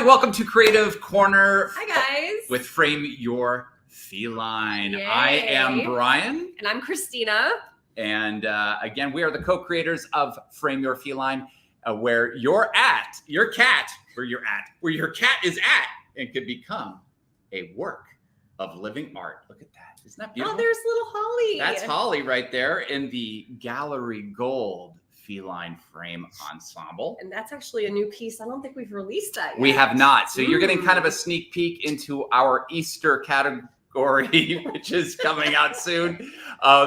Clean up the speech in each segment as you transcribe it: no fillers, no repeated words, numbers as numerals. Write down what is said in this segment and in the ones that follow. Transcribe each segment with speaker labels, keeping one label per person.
Speaker 1: everybody. Welcome to Creative Corner.
Speaker 2: Hi, guys.
Speaker 1: With Frame Your Feline.
Speaker 2: Yay.
Speaker 1: I am Brian.
Speaker 2: And I'm Christina.
Speaker 1: And again, we are the co-creators of Frame Your Feline, where your cat is at, and could become a work of living art. Look at that. Isn't that beautiful?
Speaker 2: Oh, there's little Holly.
Speaker 1: That's Holly right there in the Gallery Gold Feline Frame Ensemble.
Speaker 2: And that's actually a new piece. I don't think we've released that yet.
Speaker 1: We have not. So you're getting kind of a sneak peek into our Easter category, which is coming out soon.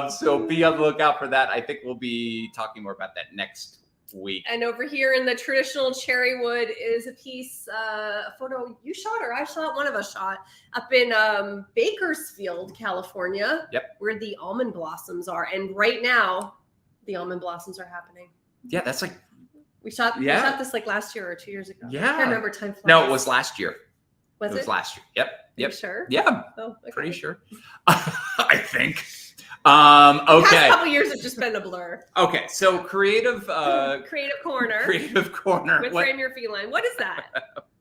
Speaker 1: So be on the lookout for that. I think we'll be talking more about that next week.
Speaker 2: And over here in the traditional cherry wood is a piece, a photo you shot or I shot, one of us shot, up in Bakersfield, California.
Speaker 1: Yep.
Speaker 2: Where the almond blossoms are. And right now, the almond blossoms are happening.
Speaker 1: Yeah, that's like...
Speaker 2: We shot this like last year or 2 years ago.
Speaker 1: Yeah.
Speaker 2: I can't remember, time flies.
Speaker 1: No, it was last year.
Speaker 2: Was it?
Speaker 1: It was last year. Yep.
Speaker 2: You sure?
Speaker 1: Yeah.
Speaker 2: Oh, okay.
Speaker 1: Pretty sure. I think. Okay.
Speaker 2: The past couple years have just been a blur.
Speaker 1: Okay, so Creative
Speaker 2: Corner.
Speaker 1: Creative Corner.
Speaker 2: With Frame Your Feline. What is that?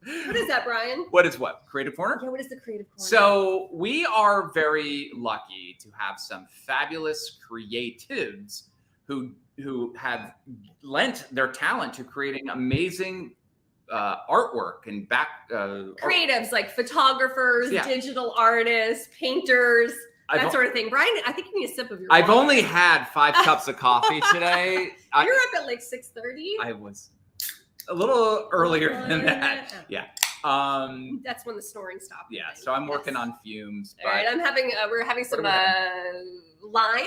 Speaker 2: What is that, Brian?
Speaker 1: What is what? Creative Corner?
Speaker 2: Yeah, what is the Creative Corner?
Speaker 1: So we are very lucky to have some fabulous creatives who have lent their talent to creating amazing artwork and
Speaker 2: creatives like photographers, digital artists, painters, that sort of thing. Brian, I think you need a sip of your water.
Speaker 1: I've only had 5 cups of coffee today.
Speaker 2: You're up at like 6:30.
Speaker 1: I was a little earlier than that. Yeah.
Speaker 2: That's when the snoring stopped.
Speaker 1: Yeah. So I'm working on fumes.
Speaker 2: All right. I'm having. We're having some lime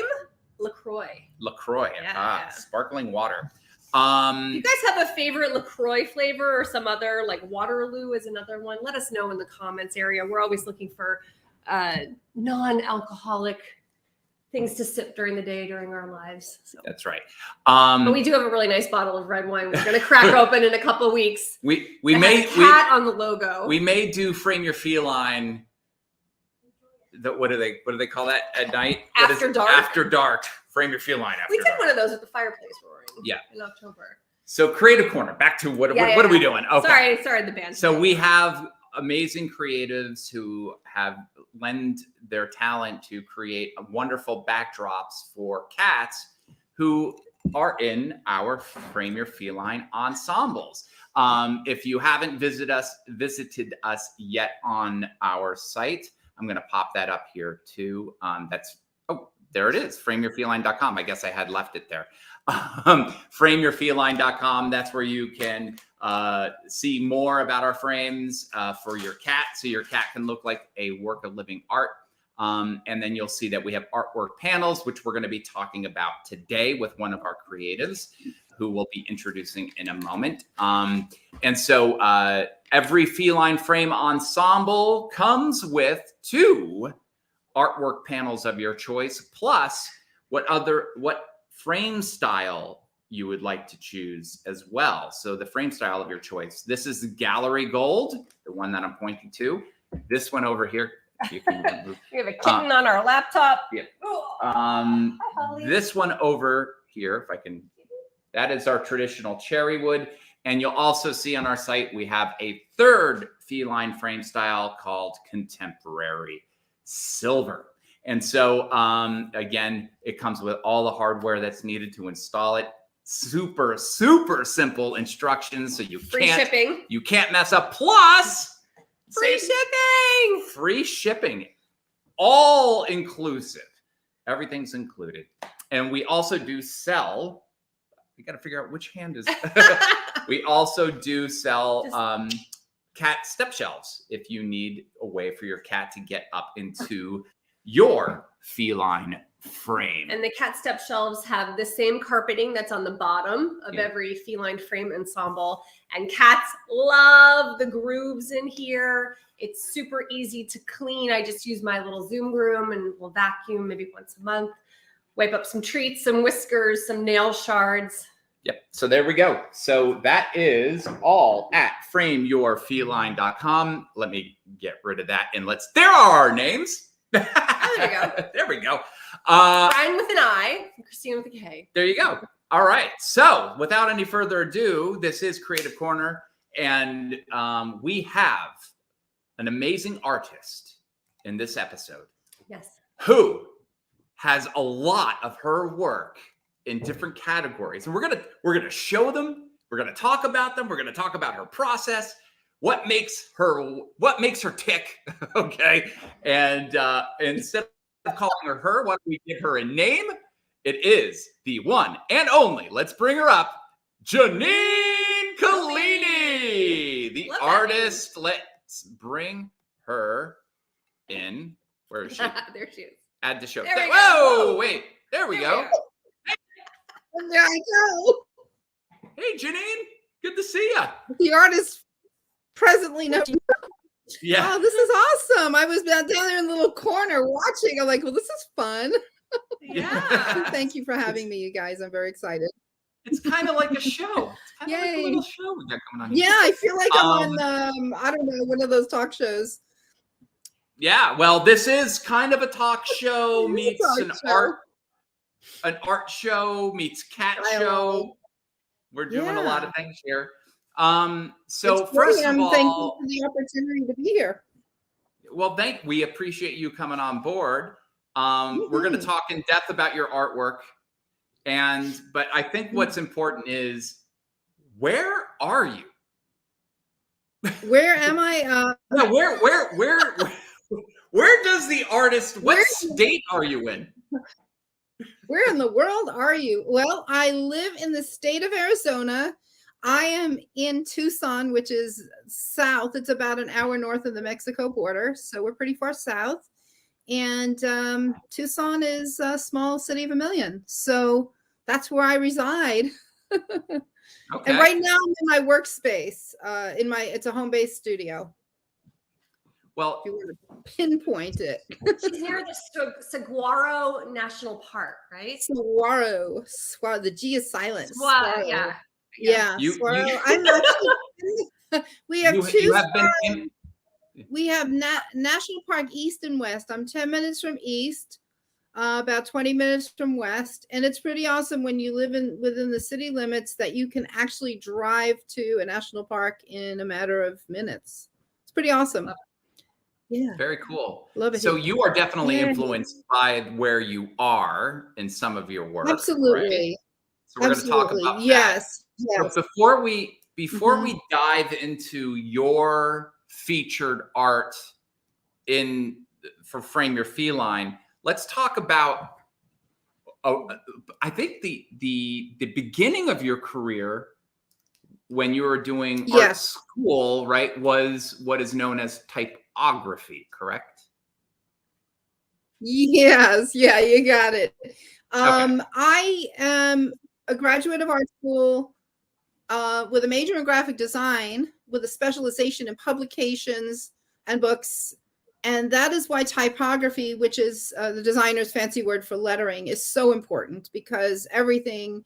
Speaker 2: LaCroix.
Speaker 1: LaCroix.
Speaker 2: Yeah.
Speaker 1: Sparkling water.
Speaker 2: Do you guys have a favorite LaCroix flavor or some other, like Waterloo is another one? Let us know in the comments area. We're always looking for non-alcoholic things to sip during the day, during our lives. So.
Speaker 1: That's right.
Speaker 2: But we do have a really nice bottle of red wine we're going to crack open in a couple of weeks.
Speaker 1: We may
Speaker 2: have a cat on the logo.
Speaker 1: We may do Frame Your Feline. What do they call that at night?
Speaker 2: After dark.
Speaker 1: After dark. Frame Your Feline after dark.
Speaker 2: We did one of those at the fireplace roaring.
Speaker 1: Yeah.
Speaker 2: In October.
Speaker 1: So Creative Corner. Back to what are we doing? Okay.
Speaker 2: Sorry, the band.
Speaker 1: So we have amazing creatives who have lend their talent to create wonderful backdrops for cats who are in our Frame Your Feline ensembles. If you haven't visited us yet on our site, I'm going to pop that up here too. There it is, frameyourfeline.com. I guess I had left it there. Frameyourfeline.com. That's where you can see more about our frames for your cat, so your cat can look like a work of living art. And then you'll see that we have artwork panels, which we're going to be talking about today with one of our creatives who we'll be introducing in a moment. And so every feline frame ensemble comes with 2 artwork panels of your choice, plus what frame style you would like to choose as well. So the frame style of your choice. This is the Gallery Gold, the one that I'm pointing to. This one over here. You can remove.
Speaker 2: We have a kitten on our laptop.
Speaker 1: Yeah.
Speaker 2: Hi, Holly.
Speaker 1: This one over here, if I can, that is our traditional cherry wood. And you'll also see on our site, we have a 3rd feline frame style called Contemporary Silver. And so, again, it comes with all the hardware that's needed to install it. Super, super simple instructions. So you can't mess up. Plus, free shipping, all inclusive. Everything's included. And we also do sell, we got to figure out which hand is, we also do sell cat step shelves if you need a way for your cat to get up into your feline frame.
Speaker 2: And the cat step shelves have the same carpeting that's on the bottom of every feline frame ensemble. And cats love the grooves in here. It's super easy to clean. I just use my little Zoom broom and we'll vacuum maybe once a month, wipe up some treats, some whiskers, some nail shards.
Speaker 1: Yep. So there we go. So that is all at frameyourfeline.com. Let me get rid of that and there are our names.
Speaker 2: There we go.
Speaker 1: There we go.
Speaker 2: Brian with an I, and Christina with a K.
Speaker 1: There you go. All right. So without any further ado, this is Creative Corner. And we have an amazing artist in this episode.
Speaker 2: Yes.
Speaker 1: Who has a lot of her work in different categories. And we're gonna show them, we're gonna talk about them, we're gonna talk about her process, what makes her tick, okay? And instead of calling her, why don't we give her a name? It is the one and only, let's bring her up, Jeanine Colini, the artist. Let's bring her in. Where is she?
Speaker 2: There she is.
Speaker 1: Add to show.
Speaker 2: Whoa,
Speaker 1: wait. There we go.
Speaker 3: And there I go.
Speaker 1: Hey, Jeanine. Good to see you.
Speaker 3: The artist presently knows.
Speaker 1: Yeah.
Speaker 3: Oh, this is awesome. I was down there in the little corner watching. I'm like, well, this is fun.
Speaker 2: Yeah.
Speaker 3: Thank you for having me, you guys. I'm very excited.
Speaker 1: It's kind of like a show. It's kind of like a little show we got coming on here.
Speaker 3: Yeah, I feel like I'm on, I don't know, one of those talk shows.
Speaker 1: Yeah, well, this is kind of a talk show meets an art show meets cat show. We're doing a lot of things here. So first of all,
Speaker 3: thank you for the opportunity to be here.
Speaker 1: Well, we appreciate you coming on board. We're going to talk in depth about your artwork, but I think what's important is, where are you?
Speaker 3: Where am I?
Speaker 1: Yeah, where does the artist? What state are you in?
Speaker 3: Where in the world are you? Well, I live in the state of Arizona. I am in Tucson, which is south. It's about an hour north of the Mexico border, so we're pretty far south. And Tucson is a small city of 1 million, so that's where I reside.
Speaker 1: Okay.
Speaker 3: And right now I'm in my workspace. It's a home-based studio.
Speaker 1: Well,
Speaker 3: if you want to pinpoint it.
Speaker 2: She's near the Saguaro National Park, right?
Speaker 3: Saguaro. The G is silent.
Speaker 2: Saguaro, yeah.
Speaker 3: Yeah. I'm actually, we have we have National Park East and West. I'm 10 minutes from East, about 20 minutes from West. And it's pretty awesome when you live within the city limits that you can actually drive to a national park in a matter of minutes. It's pretty awesome. Yeah.
Speaker 1: Very cool.
Speaker 3: Love it.
Speaker 1: So you are definitely influenced by where you are in some of your work.
Speaker 3: Absolutely.
Speaker 1: Right? So we're going to talk about that.
Speaker 3: Yes.
Speaker 1: So before we dive into your featured art for Frame Your Feline, let's talk about I think the beginning of your career when you were doing art school, right, was what is known as typography, correct?
Speaker 3: Yes. Yeah, you got it. I am a graduate of art school with a major in graphic design with a specialization in publications and books. And that is why typography, which is the designer's fancy word for lettering, is so important, because everything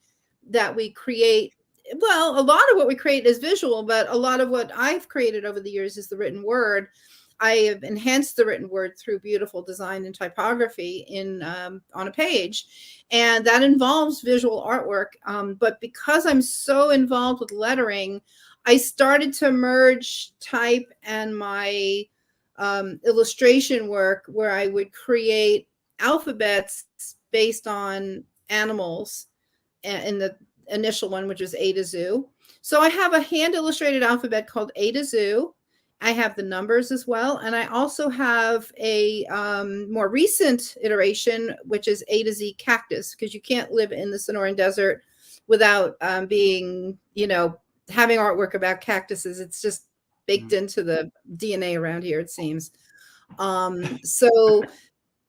Speaker 3: that we create, well, a lot of what we create is visual, but a lot of what I've created over the years is the written word. I have enhanced the written word through beautiful design and typography on a page, and that involves visual artwork. But because I'm so involved with lettering, I started to merge type and my illustration work, where I would create alphabets based on animals, in the initial one, which was A to Zoo. So I have a hand illustrated alphabet called A to Zoo. I have the numbers as well. And I also have a more recent iteration, which is A to Z cactus, because you can't live in the Sonoran Desert without having artwork about cactuses. It's just baked into the DNA around here, it seems. So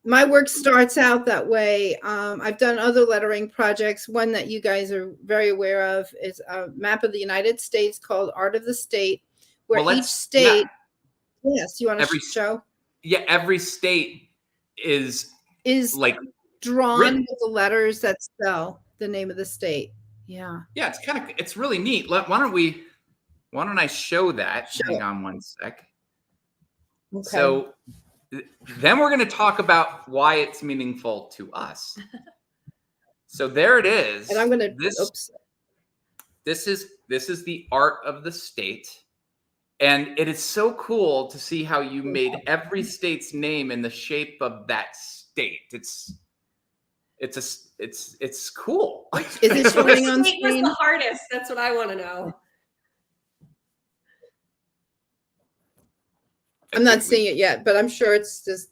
Speaker 3: my work starts out that way. I've done other lettering projects. One that you guys are very aware of is a map of the United States called Art of the State, where each state, yes, you want to show? Yeah,
Speaker 1: every state is like
Speaker 3: drawn with the letters that spell the name of the state. Yeah.
Speaker 1: Yeah, it's really neat. Why don't I show that? Hang on one sec. Okay. So then we're going to talk about why it's meaningful to us. So there it is.
Speaker 3: And I'm going to
Speaker 1: This is the art of the state. And it is so cool to see how you made every state's name in the shape of that state. It's cool.
Speaker 3: Is it showing on
Speaker 2: Which state was
Speaker 3: screen?
Speaker 2: the hardest? That's what I want to know.
Speaker 3: I'm not seeing it yet, but I'm sure it's just.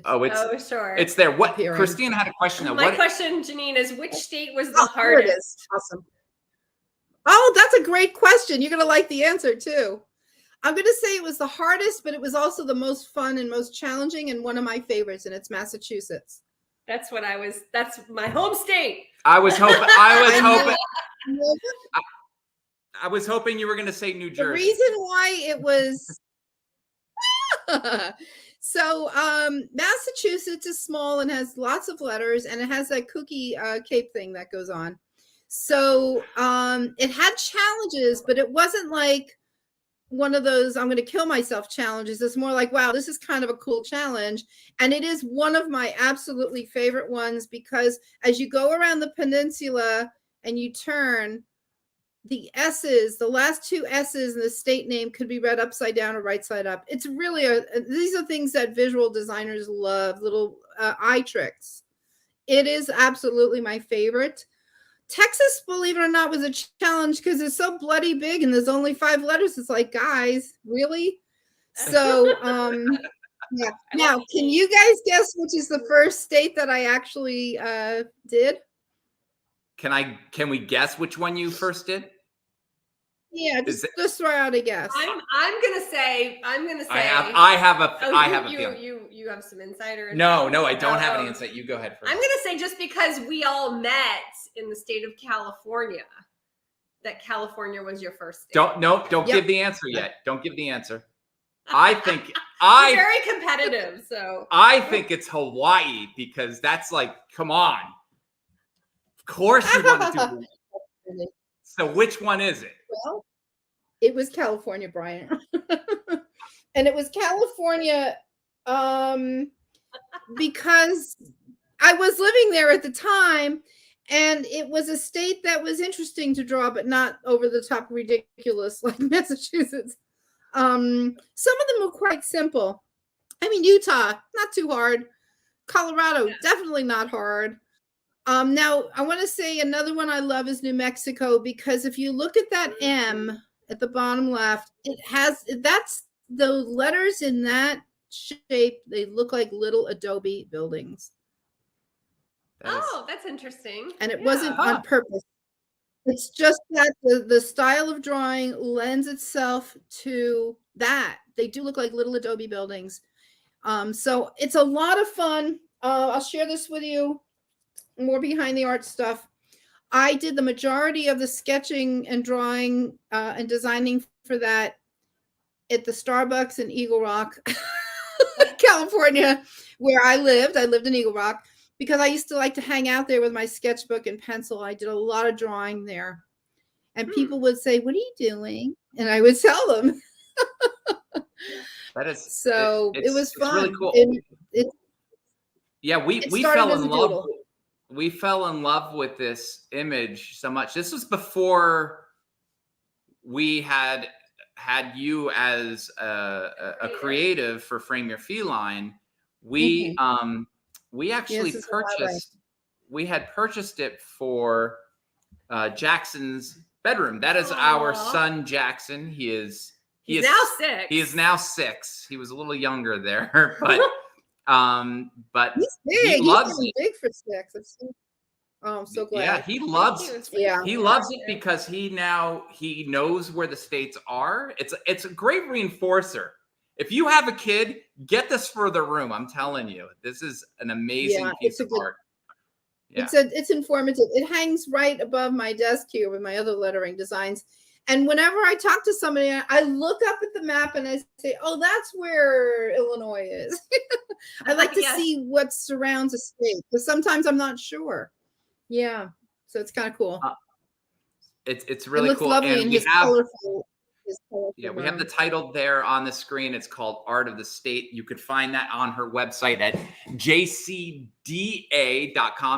Speaker 2: Oh, sure.
Speaker 1: It's there. What
Speaker 3: appearing.
Speaker 1: Christina had a question.
Speaker 2: My question, Jeanine, is which state was the
Speaker 3: Oh, here it
Speaker 2: hardest?
Speaker 3: is. Awesome. Oh, that's a great question. You're going to like the answer too. I'm going to say it was the hardest, but it was also the most fun and most challenging and one of my favorites, and it's Massachusetts.
Speaker 2: That's my home state.
Speaker 1: I was hoping you were going to say New Jersey.
Speaker 3: The reason why it was so Massachusetts is small and has lots of letters, and it has that cookie cape thing that goes on. So it had challenges, but it wasn't like one of those I'm going to kill myself challenges. It's more like, wow, this is kind of a cool challenge. And it is one of my absolutely favorite ones because as you go around the peninsula and you turn, the S's, the last two S's in the state name could be read upside down or right side up. It's really these are things that visual designers love, little eye tricks. It is absolutely my favorite. Texas, believe it or not, was a challenge because it's so bloody big and there's only 5 letters. It's like, guys, really? So, yeah. Now, can you guys guess which is the first state that I actually did?
Speaker 1: Can we guess which one you first did?
Speaker 3: Yeah, just throw out a guess.
Speaker 2: I'm gonna say.
Speaker 1: I have a feeling.
Speaker 2: You have some insider.
Speaker 1: No, I don't have any insight. You go ahead first.
Speaker 2: I'm gonna say just because we all met in the state of California, that California was your first state.
Speaker 1: Don't give the answer yet. Don't give the answer. I think
Speaker 2: We're very competitive, so
Speaker 1: I think it's Hawaii because that's like, come on. Of course you want to do. So which one is it?
Speaker 3: Well, it was California, Brian. And it was California because I was living there at the time, and it was a state that was interesting to draw, but not over the top ridiculous like Massachusetts. Some of them were quite simple. I mean, Utah, not too hard. Colorado, definitely not hard. Now, I want to say another one I love is New Mexico, because if you look at that M at the bottom left, that's the letters in that shape. They look like little adobe buildings.
Speaker 2: that's interesting.
Speaker 3: And it wasn't on purpose. It's just that the style of drawing lends itself to that. They do look like little adobe buildings. So it's a lot of fun. I'll share this with you. More behind the art stuff. I did the majority of the sketching and drawing and designing for that at the Starbucks in Eagle Rock, California, where I lived. I lived in Eagle Rock because I used to like to hang out there with my sketchbook and pencil. I did a lot of drawing there. And people would say, "What are you doing?" And I would tell them.
Speaker 1: That is
Speaker 3: so it was fun.
Speaker 1: It's really cool. We fell in love. We fell in love with this image so much. This was before we had you as a creative for Frame Your Feline. We actually purchased it for Jackson's bedroom. That is our son Jackson. He's
Speaker 2: now 6.
Speaker 1: He is now 6. He was a little younger there, but
Speaker 3: he's big.
Speaker 1: He loves it.
Speaker 3: Big for 6. Oh, I'm so glad.
Speaker 1: Yeah, he loves it.
Speaker 3: Yeah,
Speaker 1: he loves it because he knows where the states are. It's a great reinforcer. If you have a kid, get this for the room. I'm telling you, this is an amazing piece of art. Yeah.
Speaker 3: It's informative. It hangs right above my desk here with my other lettering designs. And whenever I talk to somebody, I look up at the map and I say, "Oh, that's where Illinois is." I like to see what surrounds a state because sometimes I'm not sure. Yeah, so it's kind of cool.
Speaker 1: It's really cool.
Speaker 3: Lovely and colorful.
Speaker 1: Yeah, we have the title there on the screen. It's called Art of the State. You could find that on her website at jcda.com.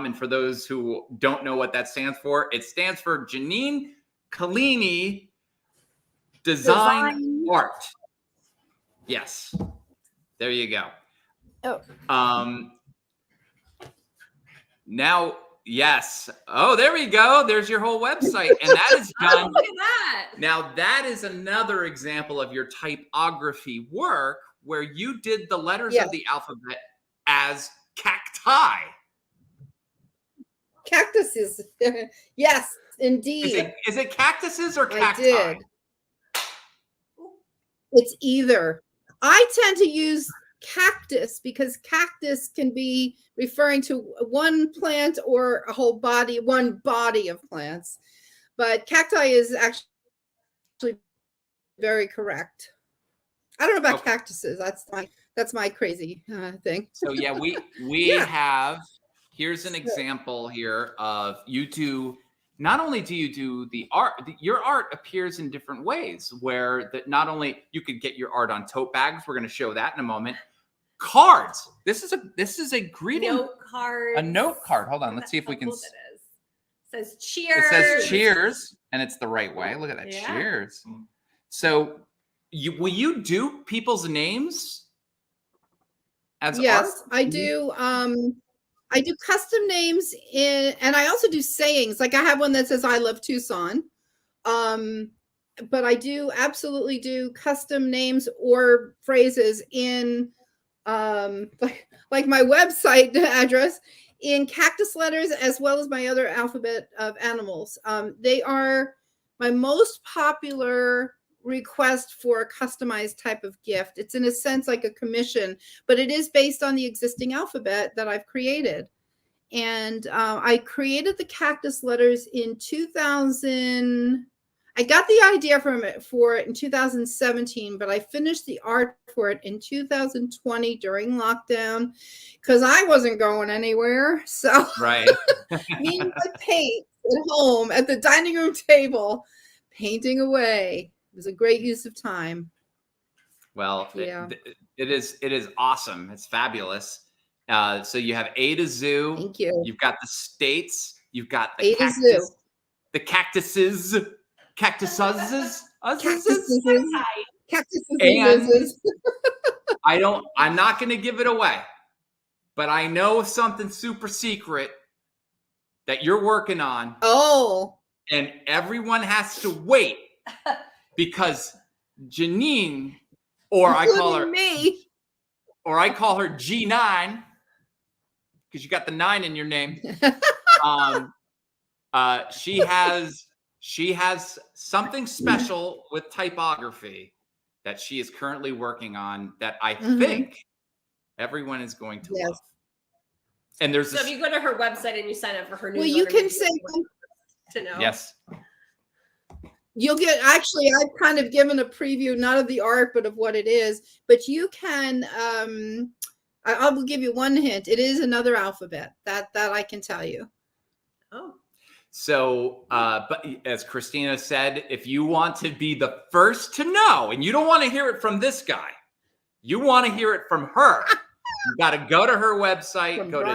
Speaker 1: And for those who don't know what that stands for, it stands for Jeanine Colini Design art. Yes. There you go.
Speaker 3: Oh.
Speaker 1: Now, yes. Oh, there we go. There's your whole website. And that is done.
Speaker 2: Oh, look at that.
Speaker 1: Now, that is another example of your typography work where you did the letters of the alphabet as cacti.
Speaker 3: Cactuses. Yes, indeed.
Speaker 1: Is it cactuses or cacti?
Speaker 3: I did. It's either. I tend to use cactus because cactus can be referring to one plant or a whole body, one body of plants. But cacti is actually very correct. I don't know about cactuses. That's my crazy thing.
Speaker 1: So yeah, we have, here's an example here of you do. Not only do you do the art, your art appears in different ways where that not only you could get your art on tote bags. We're going to show that in a moment. Cards. This is a greeting.
Speaker 2: Note card.
Speaker 1: A note card. Hold on. Let's see if we can.
Speaker 2: It says cheers.
Speaker 1: It says cheers, and it's the right way. Look at that. Yeah. Cheers. So will you do people's names as
Speaker 3: yes,
Speaker 1: art?
Speaker 3: I do. I do custom names and I also do sayings. Like I have one that says "I love Tucson," but I do absolutely do custom names or phrases in like my website address in cactus letters as well as my other alphabet of animals. They are my most popular request for a customized type of gift. It's in a sense like a commission, but it is based on the existing alphabet that I've created. And I created the cactus letters in 2000. I got the idea for it in 2017, but I finished the art for it in 2020 during lockdown because I wasn't going anywhere. So
Speaker 1: right.
Speaker 3: me and my paint at home at the dining room table, painting away. It was a great use of time.
Speaker 1: Well, yeah. It is awesome. It's fabulous. So you have A to Zoo.
Speaker 3: Thank you.
Speaker 1: You've got the states. You've got the
Speaker 3: A to Zoo.
Speaker 1: The cactuses. Cactuses.
Speaker 3: And
Speaker 1: I'm not going to give it away, but I know something super secret that you're working on.
Speaker 3: Oh.
Speaker 1: And everyone has to wait because Jeanine, or I call her
Speaker 3: me,
Speaker 1: or I call her G9 because you got the 9 in your name. She has something special with typography that she is currently working on that I think everyone is going to love. And there's
Speaker 2: if you go to her website and you sign up for her newsletter,
Speaker 3: well, you can say
Speaker 2: to know.
Speaker 1: Yes.
Speaker 3: You'll get, actually, I've kind of given a preview, not of the art, but of what it is. But you can, I will give you one hint. It is another alphabet. That I can tell you.
Speaker 2: Oh.
Speaker 1: So, but as Christina said, if you want to be the first to know, and you don't want to hear it from this guy, you want to hear it from her. You got to go to her website, go to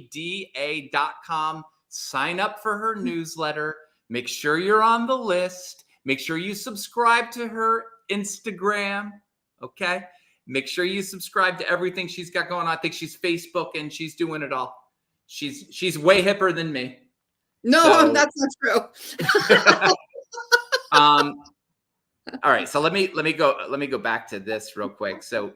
Speaker 1: jcda.com, sign up for her newsletter. Make sure you're on the list. Make sure you subscribe to her Instagram. Okay. Make sure you subscribe to everything she's got going on. I think she's Facebook and she's doing it all. She's way hipper than me.
Speaker 3: No, so, that's not true.
Speaker 1: All right. So let me go back to this real quick. So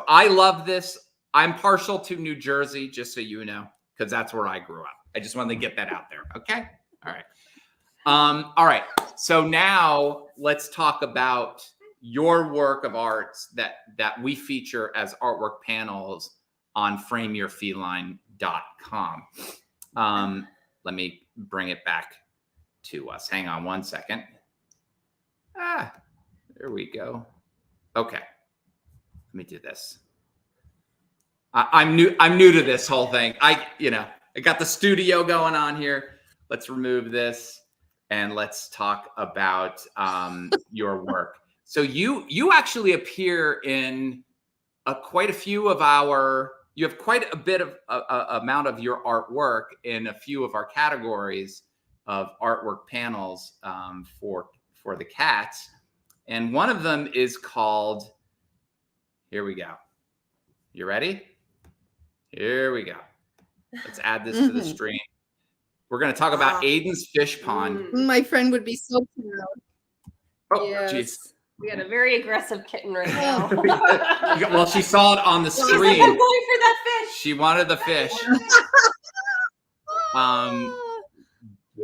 Speaker 1: I love this. I'm partial to New Jersey, just so you know, because that's where I grew up. I just wanted to get that out there. Okay. All right. All right. So now let's talk about your work of arts that we feature as artwork panels on frameyourfeline.com. Let me bring it back to us. Hang on one second. There we go. Okay. Let me do this. I'm new to this whole thing. I got the studio going on here. Let's remove this. And let's talk about your work. So you actually appear in quite a few of you have quite a bit of amount of your artwork in a few of our categories of artwork panels for the cats. And one of them is called, here we go. You ready? Here we go. Let's add this to the stream. We're going to talk about Aiden's fish pond.
Speaker 3: My friend would be so proud.
Speaker 1: Oh,
Speaker 3: Yes.
Speaker 1: jeez.
Speaker 2: We got a very aggressive kitten right now.
Speaker 1: Well, she saw it on the
Speaker 2: She's like, I'm
Speaker 1: screen.
Speaker 2: going for that fish.
Speaker 1: She wanted the fish.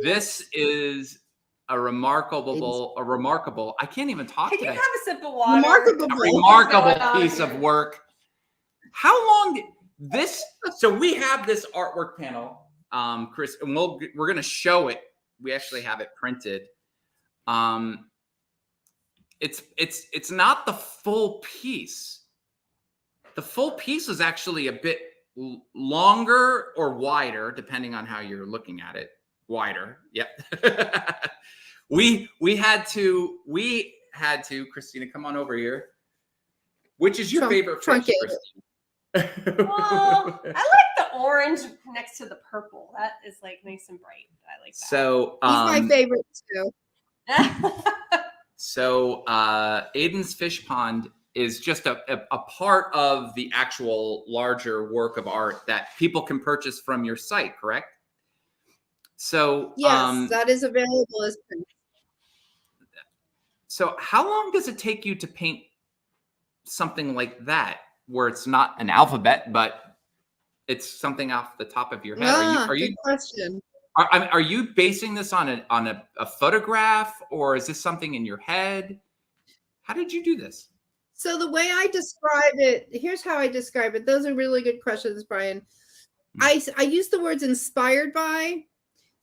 Speaker 1: This is a remarkable, I can't even talk
Speaker 2: Can you
Speaker 1: today.
Speaker 2: have a sip of water?
Speaker 1: A remarkable piece of work. How long this, so we have this artwork panel, Chris, and we're going to show it. We actually have it printed. It's not the full piece. The full piece is actually a bit longer or wider, depending on how you're looking at it. Wider, yep. we had to, Christina, come on over here. Which is your favorite fish, Christina?
Speaker 2: Well, I like the orange next to the purple. That is like nice and bright. I like that.
Speaker 1: So
Speaker 3: He's my favorite too.
Speaker 1: So Aiden's fish pond is just a part of the actual larger work of art that people can purchase from your site, correct? So
Speaker 3: yes, that is available as print.
Speaker 1: So how long does it take you to paint something like that, where it's not an alphabet, but it's something off the top of your head?
Speaker 3: Good question.
Speaker 1: Are you basing this on a photograph, or is this something in your head? How did you do this?
Speaker 3: So the way I describe it, here's how I describe it. Those are really good questions, Brian. I use the words inspired by.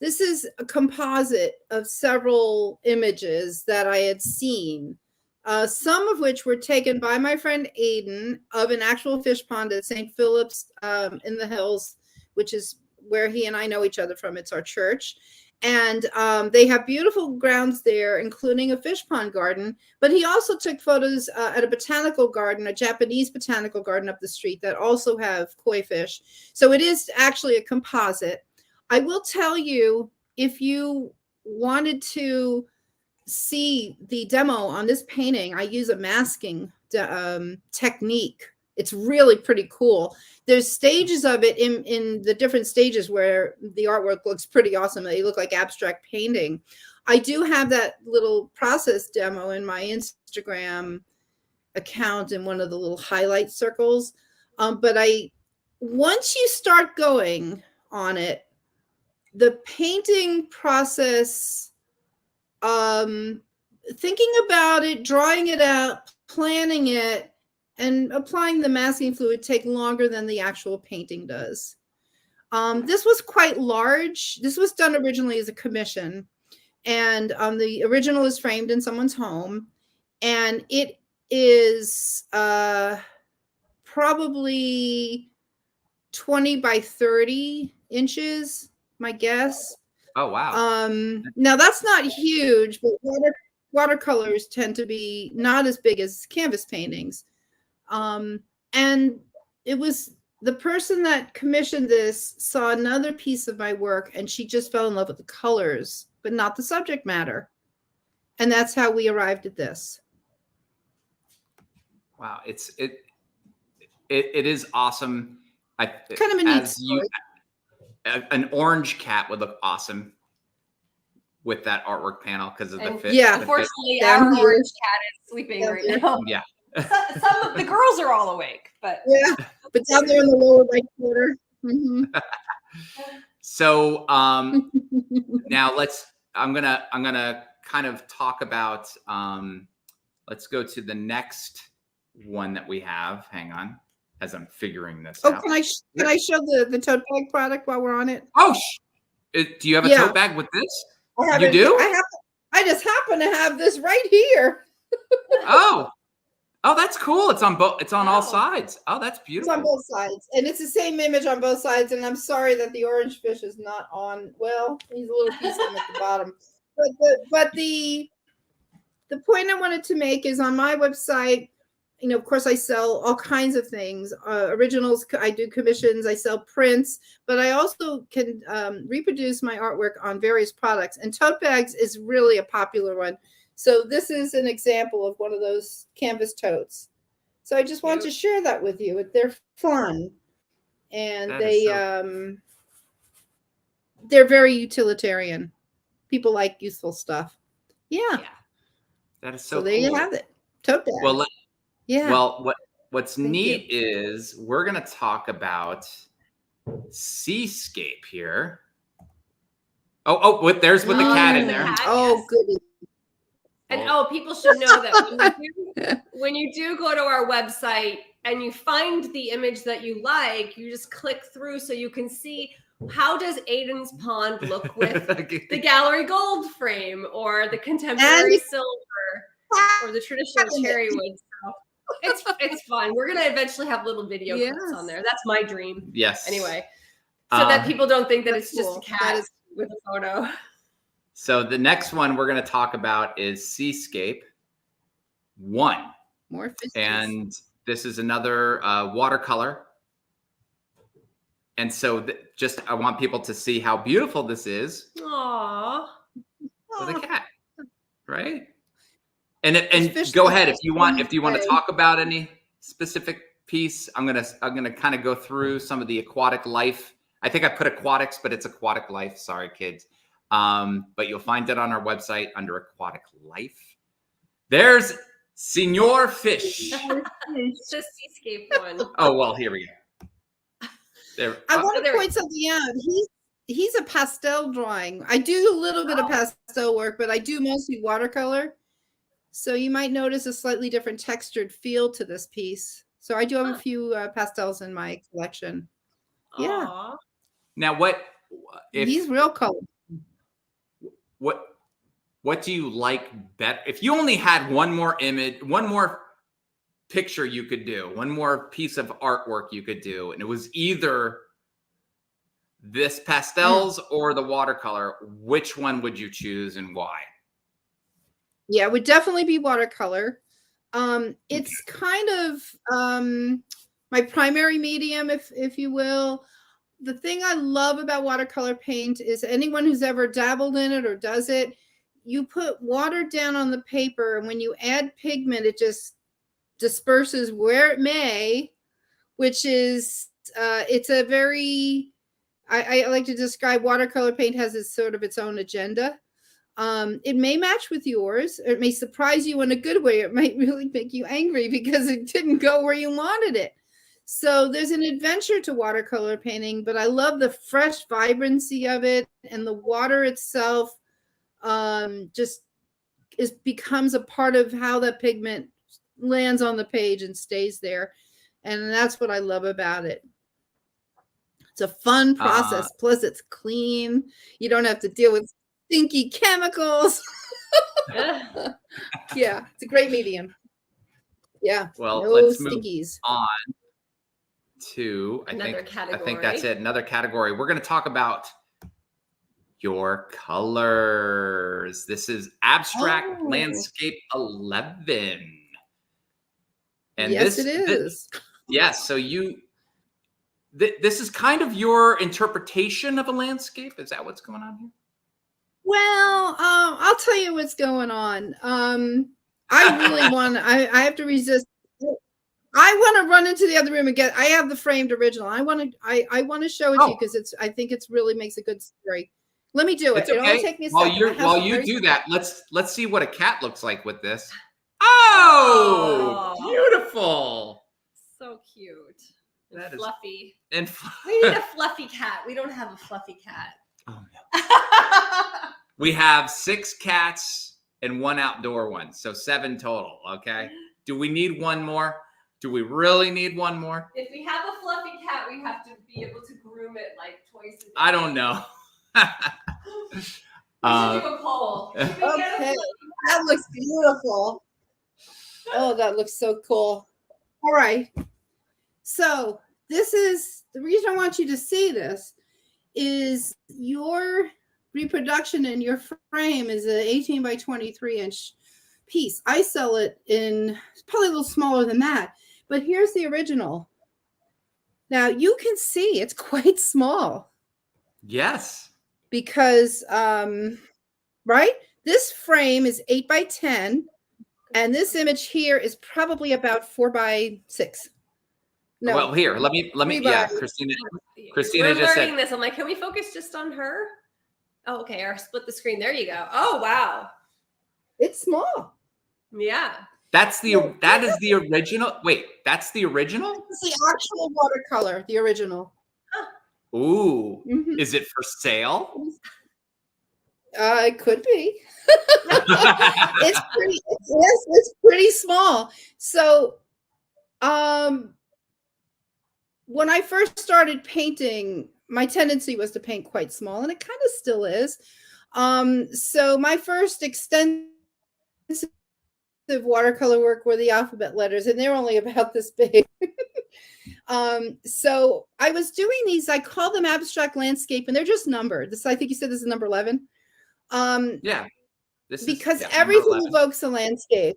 Speaker 3: This is a composite of several images that I had seen, some of which were taken by my friend Aiden of an actual fish pond at St. Philip's in the Hills, which is where he and I know each other from. It's our church. And they have beautiful grounds there, including a fish pond garden. But he also took photos at a botanical garden, a Japanese botanical garden up the street that also have koi fish. So it is actually a composite. I will tell you, if you wanted to see the demo on this painting, I use a masking technique. It's really pretty cool. There's stages of it in the different stages where the artwork looks pretty awesome. They look like abstract painting. I do have that little process demo in my Instagram account in one of the little highlight circles. But once you start going on it, the painting process, thinking about it, drawing it out, planning it, and applying the masking fluid take longer than the actual painting does. This was quite large. This was done originally as a commission, and the original is framed in someone's home, and it is probably 20 by 30 inches, my guess.
Speaker 1: Oh, wow.
Speaker 3: Now that's not huge, but watercolors tend to be not as big as canvas paintings. And it was the person that commissioned this saw another piece of my work, and she just fell in love with the colors, but not the subject matter. And that's how we arrived at this.
Speaker 1: Wow. It is awesome.
Speaker 3: Kind of a neat story.
Speaker 1: An orange cat would look awesome with that artwork panel because of the fish.
Speaker 3: Yeah.
Speaker 2: Unfortunately, our orange cat is sleeping right now.
Speaker 1: Yeah.
Speaker 2: Some of the girls are all awake, but
Speaker 3: yeah, but down there in the lower right corner. Mm-hmm.
Speaker 1: So now I'm gonna kind of talk about. Let's go to the next one that we have. Hang on, as I'm figuring this out.
Speaker 3: Can I show the tote bag product while we're on it?
Speaker 1: Oh, do you have a tote bag with this? You do?
Speaker 3: I just happen to have this right here.
Speaker 1: Oh, that's cool. It's on both. It's on all sides. Oh, that's beautiful.
Speaker 3: It's on both sides, and it's the same image on both sides. And I'm sorry that the orange fish is not on. Well, he's a little piece of him at the bottom. But the point I wanted to make is on my website. You know, of course, I sell all kinds of things. Originals. I do commissions. I sell prints, but I also can reproduce my artwork on various products. And tote bags is really a popular one. So this is an example of one of those canvas totes. So I just wanted to share that with you. They're fun, and they're very utilitarian. People like useful stuff. Yeah.
Speaker 1: That is so
Speaker 3: So there
Speaker 1: cool.
Speaker 3: you have it. Tote bag.
Speaker 1: Well,
Speaker 3: yeah.
Speaker 1: Well, what's neat is we're going to talk about seascape here. There's with the cat in there.
Speaker 3: Oh, goodness.
Speaker 2: And people should know that when you do go to our website and you find the image that you like, you just click through so you can see how does Aiden's pond look with the gallery gold frame or the contemporary silver or the traditional cherry wood. So it's fun. We're gonna eventually have little video clips on there. That's my dream.
Speaker 1: Yes.
Speaker 2: Anyway, so that people don't think that it's just a cat with a photo.
Speaker 1: So the next one we're going to talk about is Seascape 1.
Speaker 3: More fishes.
Speaker 1: And this is another watercolor. And so I want people to see how beautiful this is.
Speaker 2: Aww.
Speaker 1: With a cat, right? And go ahead if you want to talk about any specific piece. I'm gonna kind of go through some of the aquatic life. I think I put aquatics, but it's aquatic life. Sorry, kids. But you'll find it on our website under aquatic life. There's Senor Fish.
Speaker 2: It's the seascape one.
Speaker 1: Oh, well, here we go. There.
Speaker 3: I want to point something out. He's a pastel drawing. I do a little bit of pastel work, but I do mostly watercolor. So you might notice a slightly different textured feel to this piece. So I do have a few pastels in my collection. Yeah.
Speaker 2: Aww.
Speaker 1: Now,
Speaker 3: he's real color.
Speaker 1: What do you like better? If you only had one more image, one more picture you could do, one more piece of artwork you could do, and it was either this pastels or the watercolor, which one would you choose and why?
Speaker 3: Yeah, it would definitely be watercolor. It's kind of my primary medium, if you will. The thing I love about watercolor paint is anyone who's ever dabbled in it or does it, you put water down on the paper, and when you add pigment, it just disperses where it may, which is, it's a very, I like to describe watercolor paint has its own agenda. It may match with yours, or it may surprise you in a good way. It might really make you angry because it didn't go where you wanted it. So there's an adventure to watercolor painting, but I love the fresh vibrancy of it, and the water itself just becomes a part of how the pigment lands on the page and stays there. And that's what I love about it. It's a fun process. Plus it's clean. You don't have to deal with stinky chemicals. Yeah, it's a great medium. Yeah.
Speaker 1: Well,
Speaker 3: no
Speaker 1: let's
Speaker 3: stinkies.
Speaker 1: move on to
Speaker 2: Another category.
Speaker 1: I think that's it. Another category. We're going to talk about your colors. This is Abstract Landscape 11. And
Speaker 3: yes, it is.
Speaker 1: Yes. So this is kind of your interpretation of a landscape. Is that what's going on here?
Speaker 3: Well, I'll tell you what's going on. I really want. I have to resist. I want to run into the other room and I have the framed original. I want to show it to you because I think it's really makes a good story. Let me do it.
Speaker 1: Okay.
Speaker 3: It'll only take me a second.
Speaker 1: While you do that, let's see what a cat looks like with this. Oh, beautiful.
Speaker 2: So cute.
Speaker 1: That is
Speaker 2: fluffy.
Speaker 1: And
Speaker 2: we need a fluffy cat. We don't have a fluffy cat.
Speaker 1: Oh no. We have 6 cats and 1 outdoor one. So 7 total. Okay. Do we need one more? Do we really need one more?
Speaker 2: If we have a fluffy cat, we have to be able to groom it like twice a day.
Speaker 1: I don't know.
Speaker 2: We should do a poll.
Speaker 3: Okay. That looks beautiful. Oh, that looks so cool. All right. So this is the reason I want you to see this is your reproduction in your frame is an 18 by 23 inch piece. I sell it in probably a little smaller than that, but here's the original. Now you can see it's quite small.
Speaker 1: Yes.
Speaker 3: Because, right? This frame is 8 by 10, and this image here is probably about 4 by 6. No,
Speaker 1: Well, here, let me,
Speaker 3: 3
Speaker 1: yeah,
Speaker 3: by-
Speaker 1: Christina
Speaker 2: We're
Speaker 1: just
Speaker 2: learning
Speaker 1: said,
Speaker 2: this. I'm like, can we focus just on her? Oh, okay. Or split the screen. There you go. Oh, wow.
Speaker 3: It's small.
Speaker 2: Yeah.
Speaker 1: that is the original. Wait, that's the original?
Speaker 3: It's the actual watercolor, the original.
Speaker 1: Ooh,
Speaker 3: Mhm.
Speaker 1: is it for sale?
Speaker 3: It could be. It's pretty. Yes, it's pretty small. So, when I first started painting, my tendency was to paint quite small, and it kind of still is. So my first extensive watercolor work were the alphabet letters, and they're only about this big. So I was doing these, I call them abstract landscape, and they're just numbered. This, I think you said this is number 11.
Speaker 1: Yeah. This
Speaker 3: because
Speaker 1: is,
Speaker 3: everything evokes a landscape.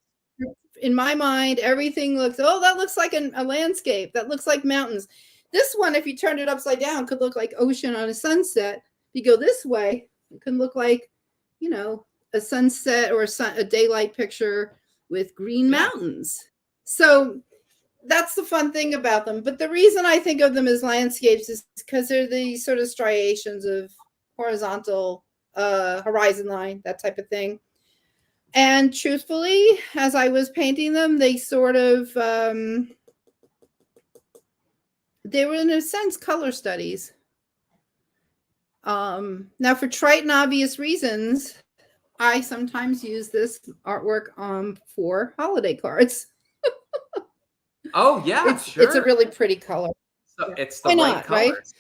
Speaker 3: In my mind, everything looks, oh, that looks like a landscape. That looks like mountains. This one, if you turned it upside down, could look like ocean on a sunset. If you go this way, it can look like, you know, a sunset or a daylight picture with green mountains. So that's the fun thing about them. But the reason I think of them as landscapes is because they're the sort of striations of horizontal horizon line, that type of thing. And truthfully, as I was painting them, they sort of, they were in a sense color studies. Now for trite and obvious reasons, I sometimes use this artwork for holiday cards.
Speaker 1: Oh yeah,
Speaker 3: it's,
Speaker 1: sure.
Speaker 3: It's a really pretty color.
Speaker 1: So it's the
Speaker 3: Why
Speaker 1: right
Speaker 3: not,
Speaker 1: colors.
Speaker 3: right?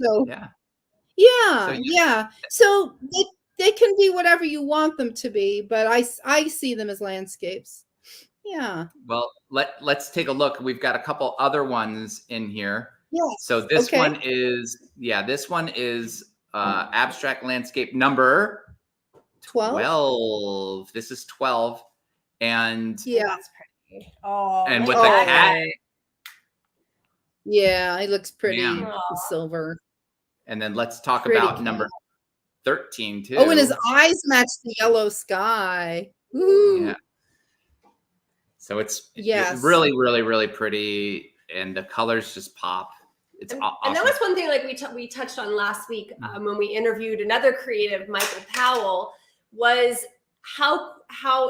Speaker 3: So
Speaker 1: yeah.
Speaker 3: yeah. So they can be whatever you want them to be, but I see them as landscapes. Yeah.
Speaker 1: Well, let's take a look. We've got a couple other ones in here.
Speaker 3: Yeah.
Speaker 1: So this one is, this one is abstract landscape number 12. This is 12. And
Speaker 3: yeah,
Speaker 2: that's pretty. Oh,
Speaker 1: and
Speaker 2: look
Speaker 1: with
Speaker 2: at
Speaker 1: the
Speaker 2: that
Speaker 1: cat.
Speaker 2: guy.
Speaker 3: Yeah, it looks pretty
Speaker 1: Yeah.
Speaker 3: silver.
Speaker 1: And then let's talk
Speaker 3: Pretty
Speaker 1: about
Speaker 3: cat.
Speaker 1: number 13 too.
Speaker 3: Oh, and his eyes match the yellow sky. Ooh.
Speaker 1: Yeah. So it's
Speaker 3: Yes.
Speaker 1: really, really, really pretty, and the colors just pop. It's awesome.
Speaker 2: And that was one thing like we touched on last week when we interviewed another creative, Michael Powell, was how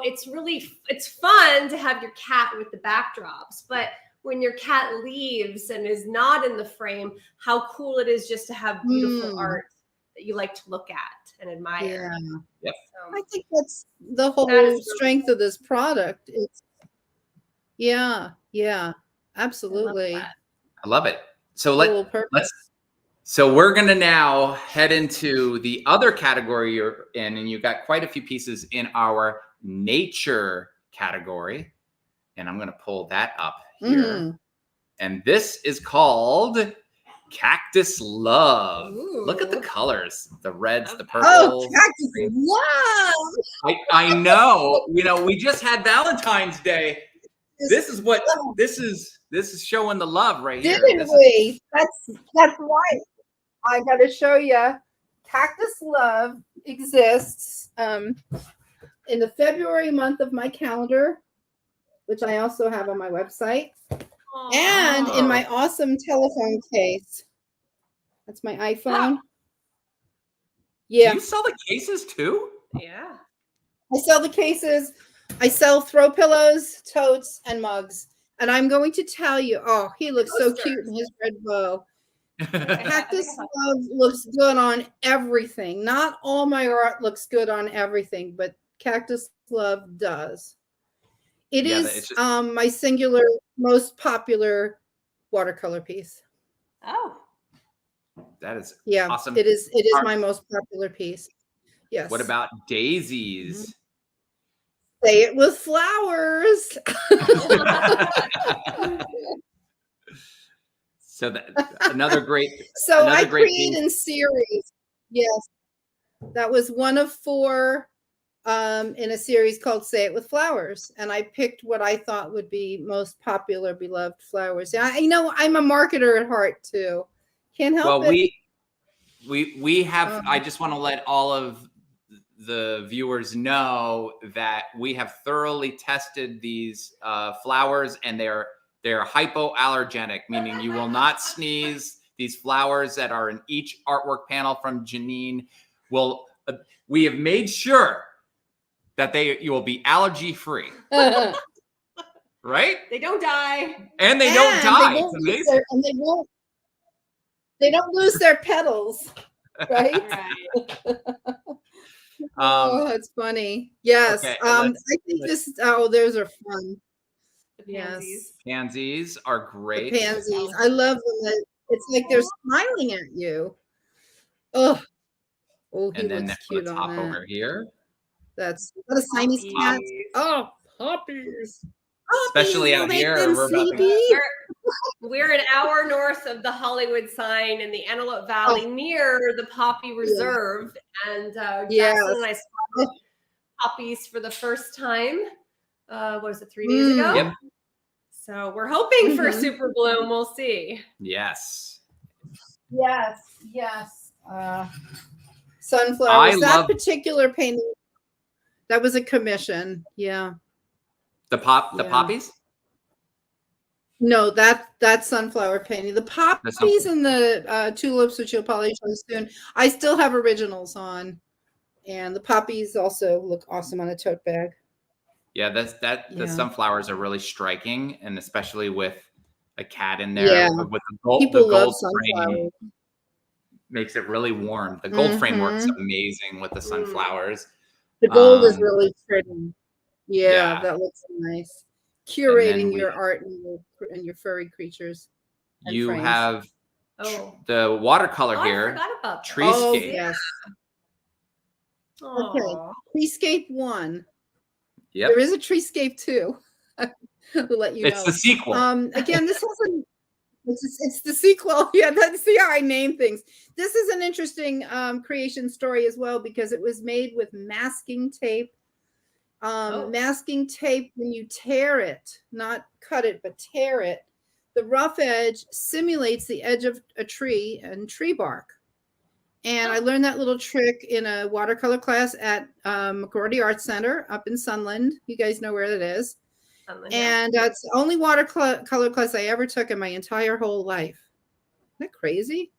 Speaker 2: it's fun to have your cat with the backdrops, but when your cat leaves and is not in the frame, how cool it is just to have beautiful art that you like to look at and admire.
Speaker 3: Yeah.
Speaker 1: Yep.
Speaker 3: I think that's the whole
Speaker 2: really
Speaker 3: strength of this product. It's absolutely.
Speaker 1: I love it. So so we're gonna now head into the other category you're in, and you've got quite a few pieces in our nature category. And I'm gonna pull that up here. And this is called Cactus Love.
Speaker 2: Ooh.
Speaker 1: Look at the colors, the reds, the purples.
Speaker 3: Oh, Cactus Love.
Speaker 1: I know. You know, we just had Valentine's Day. This is showing the love right here.
Speaker 3: Didn't we? That's right. I got to show you. Cactus Love exists in the February month of my calendar, which I also have on my website, and in my awesome telephone case. That's my iPhone.
Speaker 2: Wow.
Speaker 3: Yeah.
Speaker 1: Do you sell the cases too?
Speaker 2: Yeah.
Speaker 3: I sell the cases. I sell throw pillows, totes, and mugs. And I'm going to tell you, oh, he looks so cute in his red bow. Cactus Love looks good on everything. Not all my art looks good on everything, but Cactus Love does. It is my singular most popular watercolor piece.
Speaker 2: Oh.
Speaker 1: That is awesome.
Speaker 3: It is my most popular piece. Yes.
Speaker 1: What about daisies?
Speaker 3: Say it with flowers.
Speaker 1: So another great.
Speaker 3: So I create in series. Yes, that was one of 4 in a series called "Say It with Flowers," and I picked what I thought would be most popular, beloved flowers. Yeah, I'm a marketer at heart too. Can't help it.
Speaker 1: We have. I just want to let all of the viewers know that we have thoroughly tested these flowers, and they're hypoallergenic, meaning you will not sneeze. These flowers that are in each artwork panel from Jeanine we have made sure that you will be allergy free. Right?
Speaker 2: They don't die.
Speaker 1: And they don't die. It's amazing.
Speaker 3: They don't lose their petals. Right?
Speaker 2: Right.
Speaker 3: Oh, that's funny. Yes.
Speaker 1: Okay,
Speaker 3: I think those are fun.
Speaker 2: The pansies.
Speaker 1: Pansies are great.
Speaker 3: The pansies. I love them. It's like they're smiling at you. Oh, he
Speaker 1: And then
Speaker 3: looks
Speaker 1: next
Speaker 3: cute
Speaker 1: let's
Speaker 3: on
Speaker 1: hop
Speaker 3: that.
Speaker 1: over here.
Speaker 3: That's what a Siamese cat. Oh, puppies.
Speaker 1: Especially out here, we're about to
Speaker 2: We're an hour north of the Hollywood sign in the Antelope Valley near the Poppy Reserve. And Jackson and I saw poppies for the first time. What was it, 3 days ago?
Speaker 1: Yep.
Speaker 2: So we're hoping for a super bloom. We'll see.
Speaker 1: Yes.
Speaker 3: Yes. Sunflowers. That particular painting, that was a commission. Yeah.
Speaker 1: The poppies?
Speaker 3: No, that sunflower painting. The poppies and the tulips, which you'll probably show soon. I still have originals on, and the poppies also look awesome on a tote bag.
Speaker 1: Yeah, the sunflowers are really striking, and especially with a cat in there with the gold.
Speaker 3: People love
Speaker 1: frame makes it really warm. The gold frame works amazing with the sunflowers.
Speaker 3: The gold is really pretty. Yeah, that looks nice. Curating your art and your furry creatures.
Speaker 1: You have the watercolor here.
Speaker 2: I forgot about that.
Speaker 1: Treescape.
Speaker 3: Oh, yes. Okay. Treescape 1.
Speaker 1: Yep.
Speaker 3: There is a Treescape 2. We'll let you know.
Speaker 1: It's the sequel.
Speaker 3: Again, this hasn't. It's the sequel. Yeah, see how I name things. This is an interesting creation story as well, because it was made with masking tape. Masking tape, when you tear it, not cut it, but tear it, the rough edge simulates the edge of a tree and tree bark. And I learned that little trick in a watercolor class at McGordy Art Center up in Sunland. You guys know where that is. And it's the only watercolor class I ever took in my entire whole life. Isn't that crazy?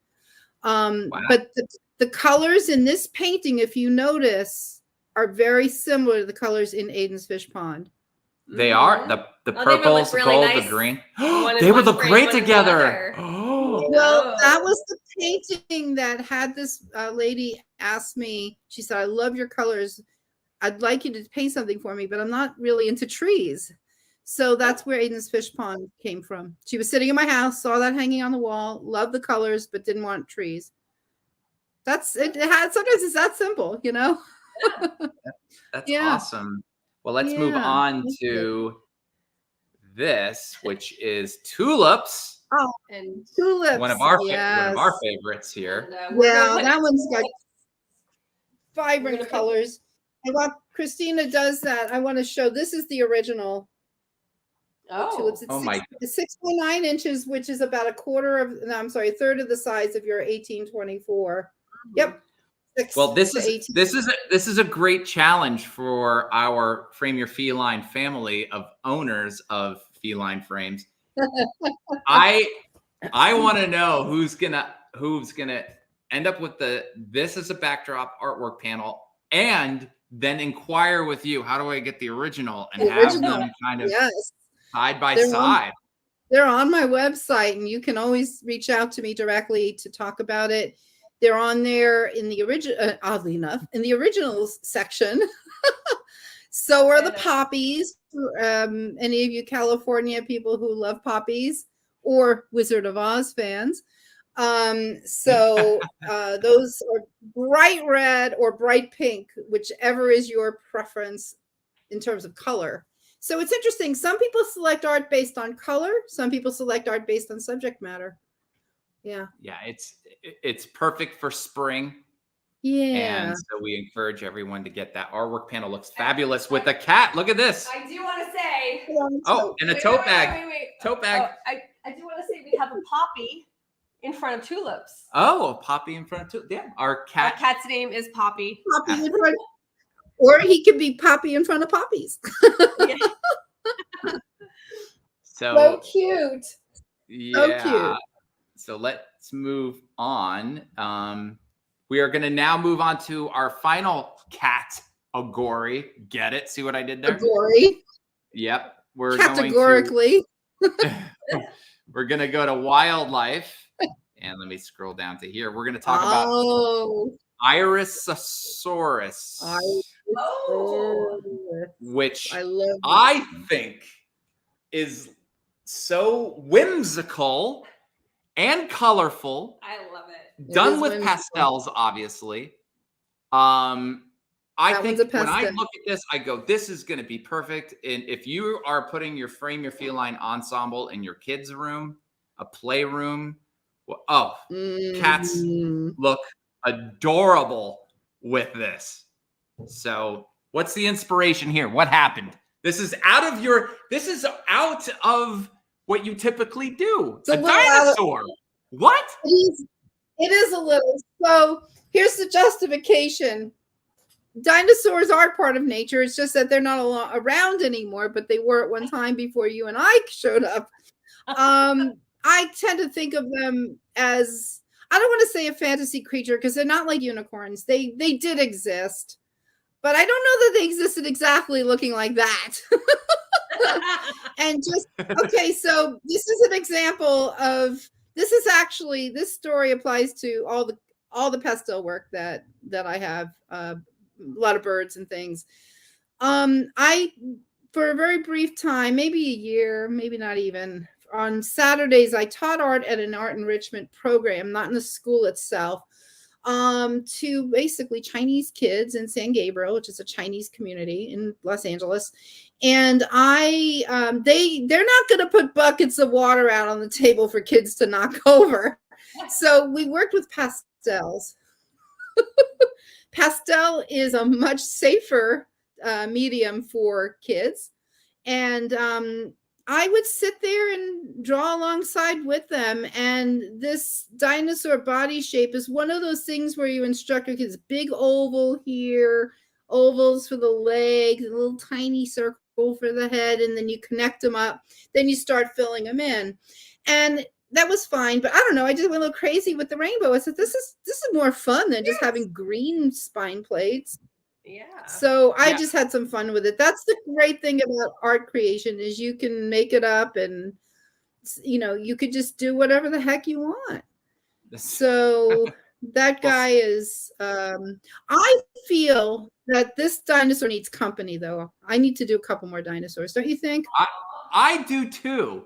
Speaker 1: Wow.
Speaker 3: But the colors in this painting, if you notice, are very similar to the colors in Aiden's Fish Pond.
Speaker 1: They are the purples, the gold, the green. They would look great together.
Speaker 3: Well, that was the painting that had this lady ask me. She said, "I love your colors. I'd like you to paint something for me, but I'm not really into trees." So that's where Aiden's Fish Pond came from. She was sitting in my house, saw that hanging on the wall, loved the colors, but didn't want trees. That's it. Sometimes it's that simple, you know.
Speaker 1: That's awesome. Well, let's move on to this, which is tulips.
Speaker 3: Oh, and tulips.
Speaker 1: One of our favorites here.
Speaker 2: And,
Speaker 3: that one's got vibrant colors. And while Christina does that, I want to show, this is the original tulips. It's 6.9 inches, which is about a third of the size of your 1824. Yep.
Speaker 1: Well, this is a great challenge for our Frame Your Feline family of owners of feline frames. I want to know who's gonna end up with this as a backdrop artwork panel, and then inquire with you, how do I get the original, and have them kind of side by side.
Speaker 3: They're on my website, and you can always reach out to me directly to talk about it. They're on there in the original, oddly enough, in the originals section. So are the poppies. Any of you California people who love poppies, or Wizard of Oz fans. So those are bright red or bright pink, whichever is your preference in terms of color. So it's interesting. Some people select art based on color. Some people select art based on subject matter. Yeah.
Speaker 1: It's perfect for spring.
Speaker 3: Yeah.
Speaker 1: And so we encourage everyone to get that. Our work panel looks fabulous with a cat. Look at this.
Speaker 2: I do want to say.
Speaker 1: Oh, and a tote bag.
Speaker 2: Wait.
Speaker 1: Tote bag.
Speaker 2: I do want to say we have a poppy in front of tulips.
Speaker 1: Oh, a poppy in front of tulips. Yeah. Our cat's
Speaker 2: name is Poppy.
Speaker 3: Poppy in front. Or he could be Poppy in front of poppies. So cute.
Speaker 1: Yeah.
Speaker 3: So cute.
Speaker 1: So let's move on. We are going to now move on to our final category. Get it? See what I did there?
Speaker 3: Category.
Speaker 1: Yep. We're
Speaker 3: Categorically.
Speaker 1: we're going to go to wildlife. And let me scroll down to here. We're going to talk about Irisosaurus. Which I think is so whimsical and colorful.
Speaker 2: I love it.
Speaker 1: Done with pastels, obviously. I think when I look at this, I go, this is going to be perfect. And if you are putting your feline ensemble in your kids' room, a playroom, cats look adorable with this. So what's the inspiration here? What happened? This is out of what you typically do. It's a dinosaur. What?
Speaker 3: It is a little. So here's the justification. Dinosaurs are part of nature. It's just that they're not around anymore, but they were at one time before you and I showed up. I tend to think of them as, I don't want to say a fantasy creature because they're not like unicorns. They did exist, but I don't know that they existed exactly looking like that. And just, okay, so this is an example of, this story applies to all the pastel work that I have, a lot of birds and things. I, for a very brief time, maybe a year, maybe not even, on Saturdays, I taught art at an art enrichment program, not in the school itself, to basically Chinese kids in San Gabriel, which is a Chinese community in Los Angeles. And they're not going to put buckets of water out on the table for kids to knock over. So we worked with pastels. Pastel is a much safer medium for kids. And I would sit there and draw alongside with them. And this dinosaur body shape is one of those things where you instruct your kids, big oval here, ovals for the legs, a little tiny circle for the head, and then you connect them up. Then you start filling them in. And that was fine, but I don't know. I just went a little crazy with the rainbow. I said, this is more fun than just having green spine plates.
Speaker 2: Yeah.
Speaker 3: So I just had some fun with it. That's the great thing about art creation is you can make it up and, you could just do whatever the heck you want. So that guy is, I feel that this dinosaur needs company though. I need to do a couple more dinosaurs. Don't you think?
Speaker 1: I do too.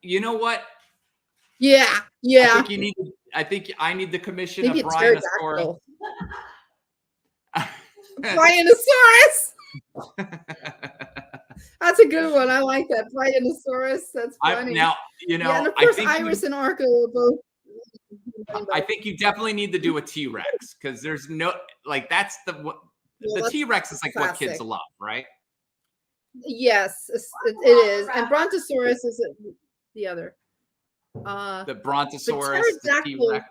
Speaker 1: You know what?
Speaker 3: Yeah.
Speaker 1: I think I need the commission of Brianosaurus.
Speaker 3: Brianosaurus. That's a good one. I like that. Brianosaurus. That's funny.
Speaker 1: And
Speaker 3: of course, Iris and Arco are both.
Speaker 1: I think you definitely need to do a T-Rex because there's no that's the T-Rex is like classic. What kids love, right?
Speaker 3: Yes, it is. And Brontosaurus is the other.
Speaker 1: The Brontosaurus, the T-Rex.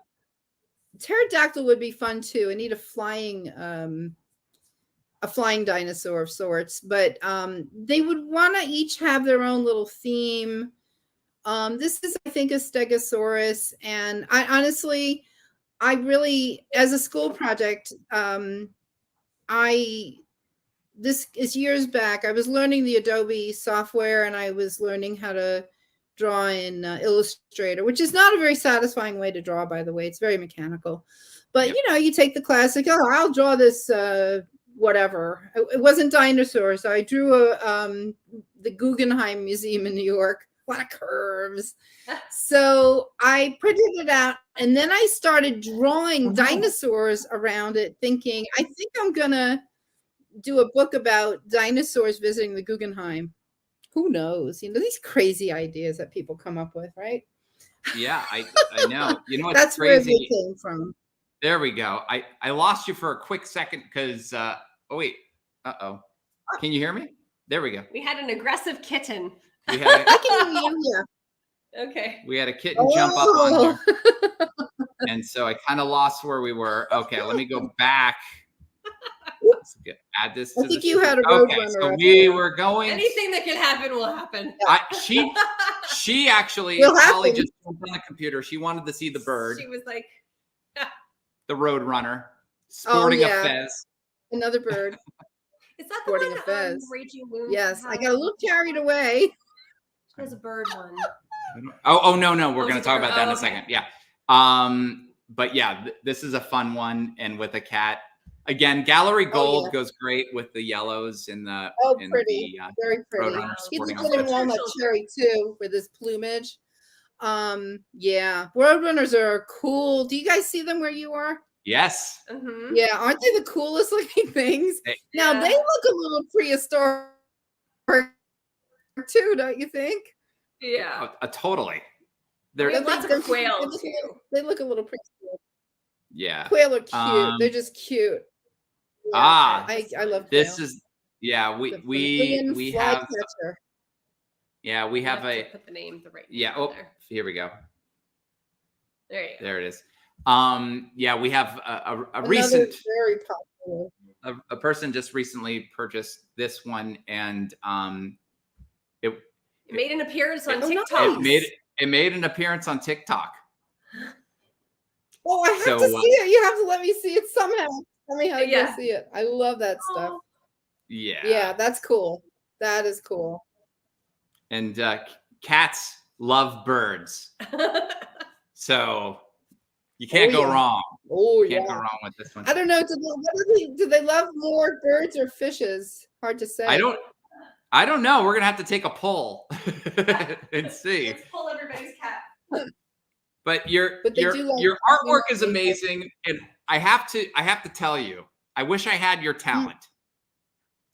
Speaker 3: Pterodactyl would be fun too. I need a flying dinosaur of sorts, but they would want to each have their own little theme. This is, I think, a Stegosaurus, and I honestly, really, as a school project, this is years back. I was learning the Adobe software, and I was learning how to draw in Illustrator, which is not a very satisfying way to draw, by the way. It's very mechanical. But, you take the classic, I'll draw this whatever. It wasn't dinosaurs. So I drew the Guggenheim Museum in New York. A lot of curves. So I printed it out, and then I started drawing dinosaurs around it, thinking, I think I'm going to do a book about dinosaurs visiting the Guggenheim. Who knows? These crazy ideas that people come up with, right?
Speaker 1: Yeah, I know.
Speaker 3: That's
Speaker 1: crazy?
Speaker 3: Where they came from.
Speaker 1: There we go. I lost you for a quick second because, oh, wait. Uh-oh. Can you hear me? There we go.
Speaker 2: We had an aggressive kitten.
Speaker 1: I
Speaker 3: can hear you.
Speaker 2: Okay.
Speaker 1: We had a kitten jump up on there. And so I kind of lost where we were. Okay, let me go back. add this
Speaker 3: I
Speaker 1: to
Speaker 3: think
Speaker 1: the
Speaker 3: you had a
Speaker 1: Okay,
Speaker 3: Roadrunner
Speaker 1: so
Speaker 3: up
Speaker 1: we
Speaker 3: there.
Speaker 1: were going.
Speaker 2: Anything that can happen will happen.
Speaker 1: She actually,
Speaker 3: Will
Speaker 1: Holly
Speaker 3: happen.
Speaker 1: just jumped on the computer. She wanted to see the bird,
Speaker 2: She was like,
Speaker 1: the Roadrunner, sporting
Speaker 3: yeah.
Speaker 1: a fez.
Speaker 3: Another bird.
Speaker 2: is that
Speaker 3: Sporting
Speaker 2: the
Speaker 3: a
Speaker 2: one
Speaker 3: fez.
Speaker 2: Raging Moon?
Speaker 3: Yes, I got a little carried away.
Speaker 2: There's a bird one.
Speaker 1: Oh no, we're
Speaker 2: Oh,
Speaker 1: going to
Speaker 2: it's
Speaker 1: talk
Speaker 2: a bird.
Speaker 1: about that in a
Speaker 2: Okay.
Speaker 1: second. Yeah. But yeah, this is a fun one, and with a cat. Again, Gallery Gold goes great with the yellows in the
Speaker 3: Pretty, very pretty.
Speaker 1: Roadrunner
Speaker 3: He's
Speaker 1: sporting
Speaker 3: looking in
Speaker 1: fez.
Speaker 3: walnut cherry too with his plumage. Yeah, Roadrunners are cool. Do you guys see them where you are?
Speaker 1: Yes.
Speaker 2: Mm-hmm.
Speaker 3: Yeah, aren't they the coolest looking things? Now they look a little prehistoric too, don't you think?
Speaker 2: Yeah.
Speaker 1: Totally.
Speaker 2: We have lots of quail
Speaker 3: too.
Speaker 2: too.
Speaker 3: They look a little prehistoric.
Speaker 1: Yeah.
Speaker 3: Quail are cute. They're just cute. Yeah, I love quail.
Speaker 1: This is we have
Speaker 3: catcher.
Speaker 1: we have a
Speaker 2: put the name the right
Speaker 1: there. Here we go.
Speaker 2: There you go.
Speaker 1: There it is. We have a recent
Speaker 3: very popular.
Speaker 1: A person just recently purchased this one, and it
Speaker 2: made an appearance on TikTok.
Speaker 3: Nice.
Speaker 1: It made an appearance on TikTok.
Speaker 3: Oh, I have to see it. You have to let me see it somehow. Tell me how to go see it. I love that stuff.
Speaker 1: Yeah.
Speaker 3: Yeah, that's cool. That is cool.
Speaker 1: And cats love birds. So you can't go wrong.
Speaker 3: Oh,
Speaker 1: you can't go wrong with this one.
Speaker 3: I don't know. Do they love more birds or fishes? Hard to say.
Speaker 1: I don't know. We're gonna have to take a poll and see.
Speaker 2: Let's pull everybody's cat.
Speaker 1: But your artwork is amazing, and I have to tell you, I wish I had your talent.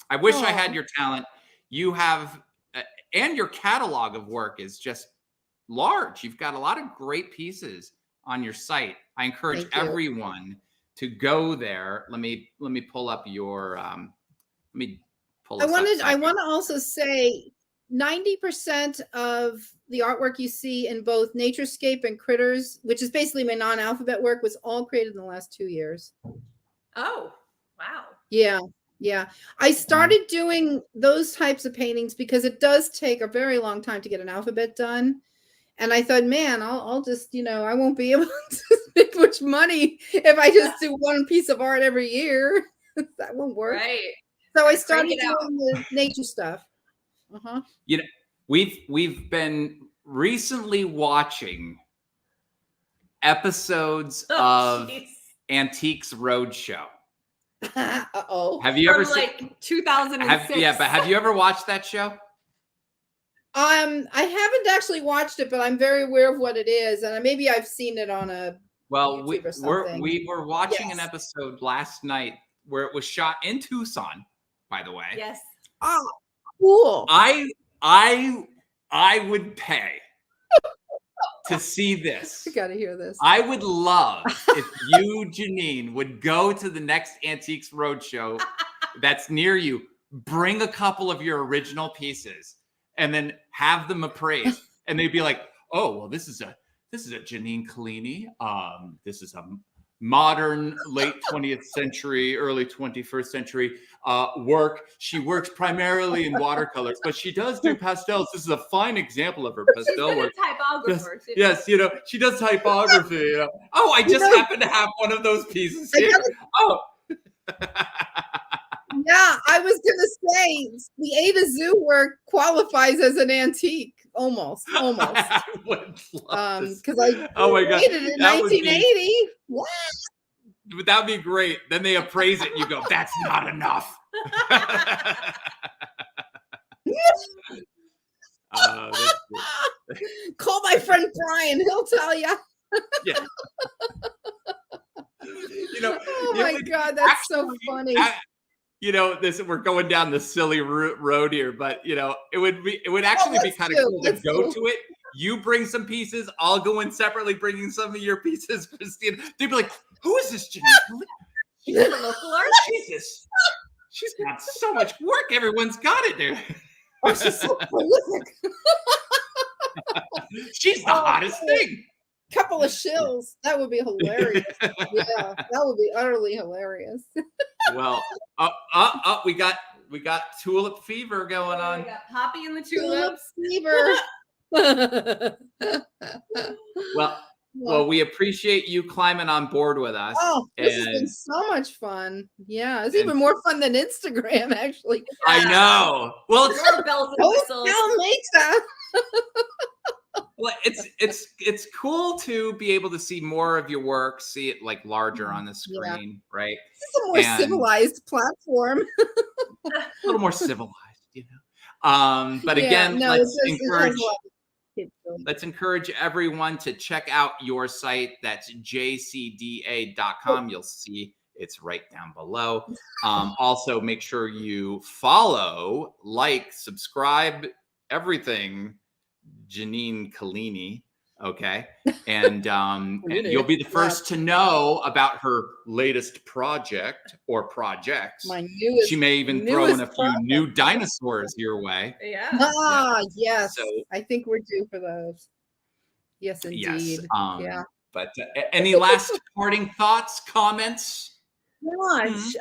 Speaker 1: I wish I had your talent. You have, and your catalog of work is just large. You've got a lot of great pieces on your site. I encourage everyone to go there. Let me pull up your. Let me pull. I
Speaker 3: want to also say 90% of the artwork you see in both Naturescape and Critters, which is basically my non-alphabet work, was all created in the last 2 years.
Speaker 2: Oh, wow.
Speaker 3: Yeah. Yeah. I started doing those types of paintings because it does take a very long time to get an alphabet done. And I thought, man, I'll just, I won't be able to make much money if I just do one piece of art every year. That won't work.
Speaker 2: Right.
Speaker 3: So I started doing the nature stuff.
Speaker 1: We've been recently watching episodes of Antiques Roadshow. Have you ever
Speaker 2: seen 2006?
Speaker 1: But have you ever watched that show?
Speaker 3: I haven't actually watched it, but I'm very aware of what it is, and maybe I've seen it on a YouTube or something.
Speaker 1: We were watching an episode last night where it was shot in Tucson, by the way.
Speaker 2: Yes.
Speaker 3: Oh, cool.
Speaker 1: I would pay to see this.
Speaker 3: You gotta hear this.
Speaker 1: I would love if you, Jeanine, would go to the next Antiques Roadshow that's near you, bring a couple of your original pieces, and then have them appraised. And they'd be like, oh, well, this is a Jeanine Colini. This is a modern late 20th century, early 21st century work. She works primarily in watercolors, but she does do pastels. This is a fine example of her pastel work.
Speaker 2: Typographer.
Speaker 1: Yes, she does typography. Oh, I just happen to have one of those pieces here.
Speaker 3: Yeah, I was gonna say the A to Z work qualifies as an antique, almost.
Speaker 1: I would love
Speaker 3: because I created it in 1980. What?
Speaker 1: That'd be great. Then they appraise it, and you go, "That's not enough."
Speaker 3: Call my friend Brian; he'll tell you.
Speaker 1: Yeah.
Speaker 3: Oh my God, that's so funny.
Speaker 1: We're going down the silly road here, but it would actually be kind of cool to go to it. You bring some pieces, I'll go in separately bringing some of your pieces, Christine. They'd be like, who is this Jeanine?
Speaker 2: She's a local artist.
Speaker 1: Jesus. She's got so much work. Everyone's got it there.
Speaker 3: Oh, she's so prolific.
Speaker 1: She's the hottest thing.
Speaker 3: couple of shills. That would be hilarious. Yeah, that would be utterly hilarious.
Speaker 1: Well, we got tulip fever going
Speaker 2: We
Speaker 1: on.
Speaker 2: got Poppy and the
Speaker 3: Tulip
Speaker 2: tulips.
Speaker 3: fever.
Speaker 1: Well, we appreciate you climbing on board with us.
Speaker 3: Oh, this has been so much fun. Yeah, it's
Speaker 1: and-
Speaker 3: even more fun than Instagram, actually.
Speaker 1: I know. Well,
Speaker 2: More bells and whistles.
Speaker 3: Don't make that.
Speaker 1: well, it's cool to be able to see more of your work, see it like larger on the screen, right?
Speaker 3: It's a more civilized platform.
Speaker 1: A little more civilized, you know. But again, let's encourage everyone to check out your site. That's jcda.com. You'll see it's right down below. Also, make sure you follow, like, subscribe, everything. Jeanine Colini, okay, and you'll be the first to know about her latest project or projects.
Speaker 3: My newest.
Speaker 1: She may even throw in a few new dinosaurs your way.
Speaker 2: Yeah.
Speaker 3: Yes.
Speaker 1: So,
Speaker 3: I think we're due for those. Yes, indeed.
Speaker 1: yes.
Speaker 3: Yeah.
Speaker 1: But any last parting thoughts, comments?
Speaker 3: Gosh,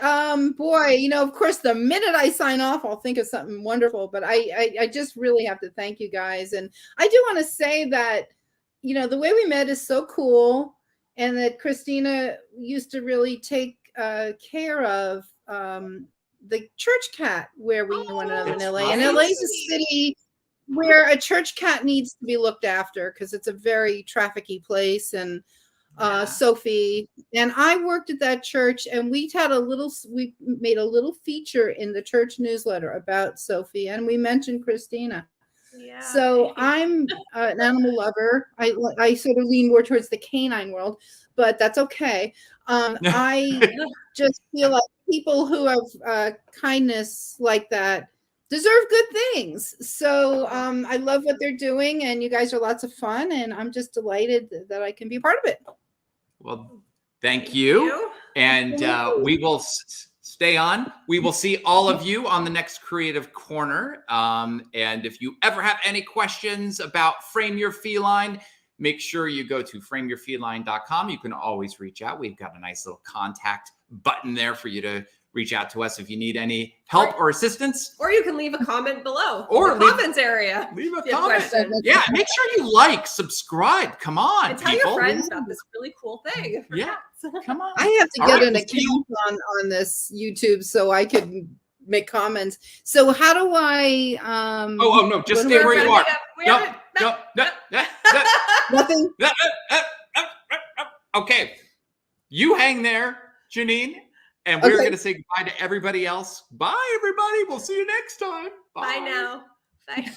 Speaker 3: boy, you know, of course, the minute I sign off, I'll think of something wonderful. But I just really have to thank you guys, and I do want to say that, you know, the way we met is so cool, and that Christina used to really take care of the church cat where we knew one another in LA. And LA is a city where a church cat needs to be looked after because it's a very trafficky place. And Sophie and I worked at that church, and we made a little feature in the church newsletter about Sophie, and we mentioned Christina.
Speaker 2: Yeah.
Speaker 3: So I'm an animal lover. I sort of lean more towards the canine world, but that's okay. I just feel like people who have kindness like that deserve good things. So I love what they're doing, and you guys are lots of fun, and I'm just delighted that I can be a part of it.
Speaker 1: Well, thank you. And we will stay on. We will see all of you on the next Creative Corner. And if you ever have any questions about Frame Your Feline, make sure you go to frameyourfeline.com. You can always reach out. We've got a nice little contact button there for you to reach out to us if you need any help or assistance.
Speaker 2: Or you can leave a comment below
Speaker 1: or
Speaker 2: in the comments area.
Speaker 1: Leave a comment. Yeah, make sure you like, subscribe. Come on,
Speaker 2: and tell your friends about this really cool thing.
Speaker 1: Yeah, come on.
Speaker 3: I have to get an account on this YouTube so I can make comments. So how do I
Speaker 1: oh no, just stay where you are.
Speaker 3: Nothing.
Speaker 1: Okay, you hang there, Jeanine, and we're going to say goodbye to everybody else. Bye, everybody. We'll see you next time.
Speaker 2: Bye now. Bye.